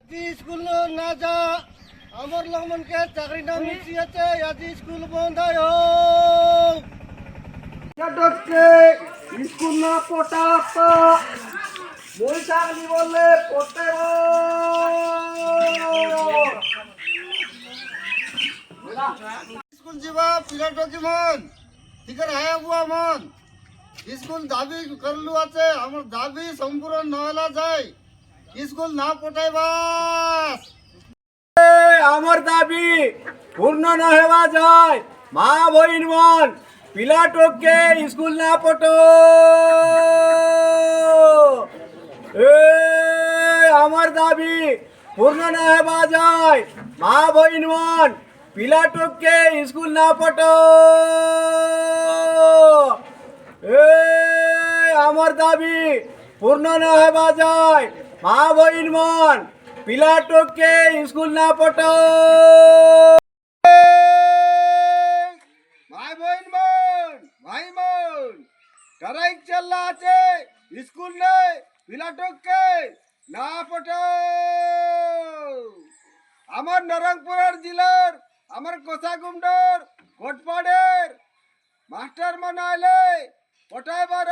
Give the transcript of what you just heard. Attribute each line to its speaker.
Speaker 1: school না যা আমার লমনকে চাকরি না মিশিয়েছে আজ স্কুল বন্ধ হোক স্কুল না পটা মই চাকরি বললে পড়তে স্কুল যাবা পিলাটো জীবন ঠিক হ্যাঁ বুয়া মন স্কুল দাবি করলু আছে আমার দাবি সম্পূর্ণ নহলা যায় স্কুল না পটাইবাস
Speaker 2: আমার দাবি পূর্ণ না হওয়া যায় মা বইন মন পিলাটোকে স্কুল না পটো আমার দাবি পূর্ণ না হওয়া যায় মা বইন মন পিলাটোকে স্কুল না পটো আমার দাবি পূর্ণ না হওয়া যায় মা বইন মন পিলাটোকে স্কুল না পটো
Speaker 1: ভাই বইন মন ভাই মন তারাই চাল্লা আছে স্কুল নেই পিলাটোকে না পটো আমার নরংপুরের জেলার আমার কোসাগুন্ডর কোটপাড়ের মাস্টার মানাইলে পটাইবার